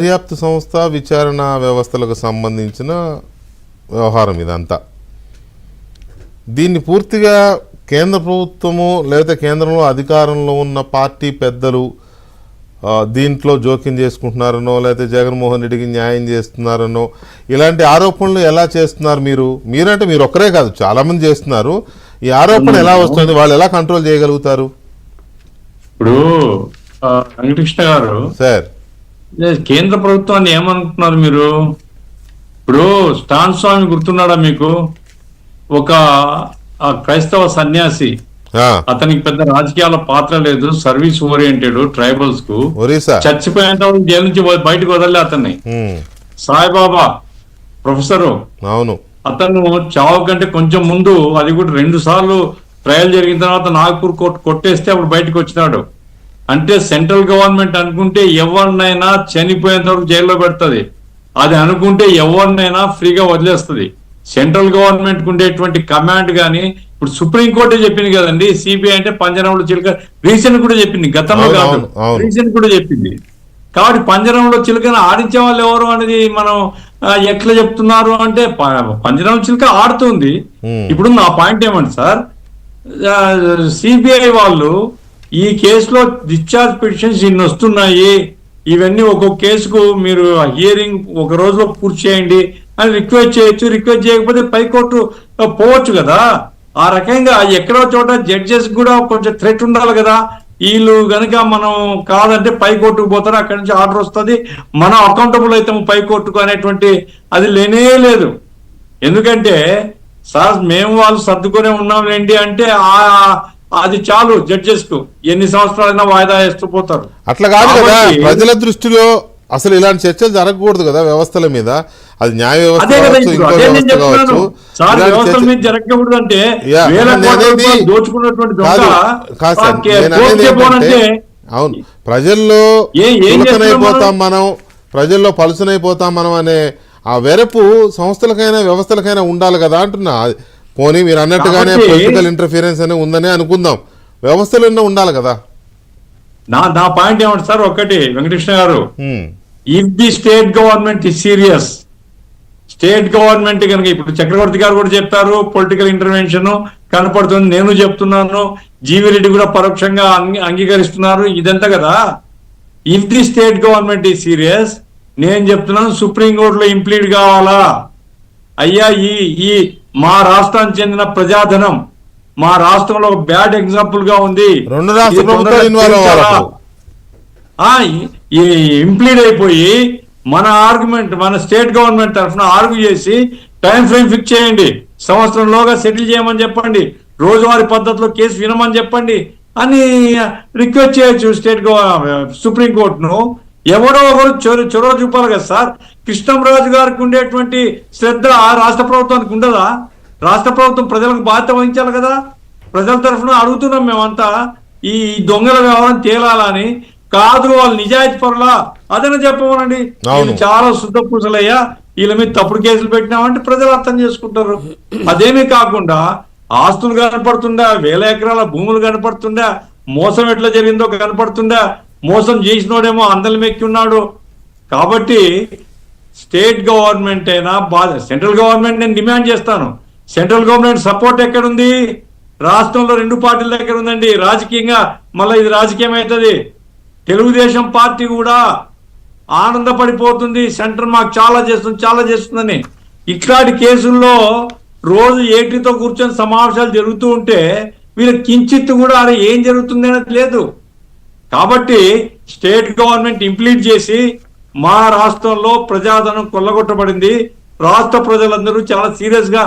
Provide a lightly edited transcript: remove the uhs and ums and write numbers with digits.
దర్యాప్తు సంస్థ విచారణ వ్యవస్థలకు సంబంధించిన వ్యవహారం ఇదంతా. దీన్ని పూర్తిగా కేంద్ర ప్రభుత్వము లేదా కేంద్రంలో అధికారంలో ఉన్న పార్టీ పెద్దలు దీంట్లో జోక్యం చేసుకుంటున్నారనో లేకపోతే జగన్మోహన్ రెడ్డికి న్యాయం చేస్తున్నారనో ఇలాంటి ఆరోపణలు ఎలా చేస్తున్నారు? మీరంటే మీరు ఒక్కరే కాదు, చాలామంది చేస్తున్నారు. ఈ ఆరోపణ ఎలా వస్తుంది? వాళ్ళు ఎలా కంట్రోల్ చేయగలుగుతారు? ఇప్పుడు వెంకటకృష్ణ గారు సార్, కేంద్ర ప్రభుత్వాన్ని ఏమనుకుంటున్నారు మీరు? ఇప్పుడు స్టాన్ స్వామి గుర్తున్నాడా మీకు? ఒక క్రైస్తవ సన్యాసి, అతనికి పెద్ద రాజకీయాల పాత్ర లేదు, సర్వీస్ ఓరియంటెడ్, ట్రైబల్స్ కు చచ్చిపోయేంత జైలు నుంచి బయటకు వదలలే అతన్ని. సాయిబాబా ప్రొఫెసరు, అవును, అతను చావు కంటే కొంచెం ముందు, అది కూడా 2 సార్లు ట్రయల్ జరిగిన తర్వాత నాగపూర్ కోర్టు కొట్టేస్తే అప్పుడు బయటకు వచ్చినాడు. అంటే సెంట్రల్ గవర్నమెంట్ అనుకుంటే ఎవరినైనా చనిపోయేంత వరకు జైల్లో పెడుతుంది, అది అనుకుంటే ఎవరినైనా ఫ్రీగా వదిలేస్తుంది. సెంట్రల్ గవర్నమెంట్ కు ఉండేటువంటి కమాండ్ గానీ, ఇప్పుడు సుప్రీంకోర్టే చెప్పింది కదండి, సిబిఐ అంటే పంజరంలో చిలుక. రీసెంట్ కూడా చెప్పింది, గతంలో కాదు, రీసెంట్ కూడా చెప్పింది. కాబట్టి పంజరంలో చిలుకను ఆడించే వాళ్ళు ఎవరు అనేది మనం ఎట్లా చెప్తున్నారు అంటే, పంజరం చిలుక ఆడుతుంది. ఇప్పుడు నా పాయింట్ ఏమంటే సార్, సిబిఐ వాళ్ళు ఈ కేసులో డిశ్చార్జ్ పిటిషన్స్ ఇన్ని వస్తున్నాయి, ఇవన్నీ ఒక్కొక్క కేసుకు మీరు హియరింగ్ ఒక రోజులో పూర్తి చేయండి అని రిక్వెస్ట్ చేయొచ్చు. రిక్వెస్ట్ చేయకపోతే పైకోర్టు పోవచ్చు కదా. ఆ రకంగా ఎక్కడో చోట జడ్జెస్ కూడా కొంచెం థ్రెట్ ఉండాలి కదా. వీళ్ళు గనక మనం కాదంటే పైకోర్టుకు పోతారు, అక్కడి నుంచి ఆర్డర్ వస్తుంది, మనం అకౌంటబుల్ అవుతాము పైకోర్టుకు అనేటువంటి అది లేనే లేదు. ఎందుకంటే సార్ మేము వాళ్ళు సర్దుకునే ఉన్నాంలేండి అంటే అది చాలు, జడ్జెస్ కు ఎన్ని సంవత్సరాలైనా వాయిదా వేస్తూ పోతారు. అట్లా కాదు కదా, ప్రజల దృష్టిలో అసలు ఇలాంటి చర్చలు జరగకూడదు కదా వ్యవస్థల మీద. అది న్యాయ వ్యవస్థ జరగకూడదు అంటే అవును, ప్రజల్లో ప్రజల్లో పలుసునైపోతాం మనం అనే ఆ వెరపు సంస్థలకైనా వ్యవస్థలకైనా ఉండాలి కదా అంటున్నా. పోనీ మీరు అన్నట్టుగానే పొలిటికల్ ఇంటర్ఫిరెన్స్ అని ఉందని అనుకుందాం, వ్యవస్థలన్నా ఉండాలి కదా. నా పాయింట్ ఏమంటారు సార్, ఒకటి వెంకటకృష్ణ గారు, if the state government is serious, state government కనుక, ఇప్పుడు చక్రవర్తి గారు కూడా చెప్పారు పొలిటికల్ ఇంటర్వెన్షన్ కనపడుతుంది, నేను చెప్తున్నాను, జీవిరెడ్డి కూడా పరోక్షంగా అంగీకరిస్తున్నారు, ఇదంతా కదా. If the state government is serious, నేను చెప్తున్నాను సుప్రీంకోర్టులో ఇంప్లీడ్ కావాలా. అయ్యా, ఈ మా రాష్ట్రానికి చెందిన ప్రజాధనం మా రాష్ట్రంలో ఒక బ్యాడ్ ఎగ్జాంపుల్ గా ఉంది, ఇంప్లీడ్ అయిపోయి మన ఆర్గ్యుమెంట్, మన స్టేట్ గవర్నమెంట్ తరఫున ఆర్గ్యూ చేసి టైం ఫ్రేమ్ ఫిక్స్ చేయండి, సంవత్సరంలోగా సెటిల్ చేయమని చెప్పండి, రోజువారీ పద్ధతిలో కేసు వినమని చెప్పండి అని రిక్వెస్ట్ చేయొచ్చు స్టేట్ సుప్రీంకోర్టును. ఎవరో ఒకరు చొరవ చూపాలి కదా సార్. కృష్ణంరాజు గారికి ఉండేటువంటి శ్రద్ధ రాష్ట్ర ప్రభుత్వానికి ఉండదా? రాష్ట్ర ప్రభుత్వం ప్రజలకు బాధ్యత వహించాలి కదా. ప్రజల తరఫున అడుగుతున్నాం మేమంతా, ఈ దొంగల వ్యవహారం తేలాలని. కాదు వాళ్ళు నిజాయితీ పరులా అదనే చెప్పమనండి. చాలా శుద్ధ పూసలయ్యా, వీళ్ళ మీద తప్పుడు కేసులు పెట్టినామంటే ప్రజలు అర్థం చేసుకుంటారు. అదేమీ కాకుండా ఆస్తులు కనపడుతుందా, 1000 ఎకరాల భూములు కనపడుతుందా, మోసం ఎట్లా జరిగిందో కనపడుతుందా, మోసం చేసినోడేమో అందలం ఎక్కి ఉన్నాడు. కాబట్టి స్టేట్ గవర్నమెంట్ అయినా సెంట్రల్ గవర్నమెంట్ నేను డిమాండ్ చేస్తాను, సెంట్రల్ గవర్నమెంట్ సపోర్ట్ ఎక్కడుంది? రాష్ట్రంలో 2 పార్టీల దగ్గర ఉందండి. రాజకీయంగా మళ్ళీ ఇది రాజకీయం అవుతుంది. తెలుగుదేశం పార్టీ కూడా ఆనందపడిపోతుంది, సెంటర్ మాకు చాలా చేస్తుందని. ఇట్లాంటి కేసుల్లో రోజు ఏటితో కూర్చొని సమావేశాలు జరుగుతూ ఉంటే వీళ్ళకి కించిత్తు కూడా అరే ఏం జరుగుతుంది అనేది లేదు. కాబట్టి స్టేట్ గవర్నమెంట్ ఇంప్లీట్ చేసి, మా రాష్ట్రంలో ప్రజాధనం కొల్లగొట్టబడింది, రాష్ట్ర ప్రజలందరూ చాలా సీరియస్ గా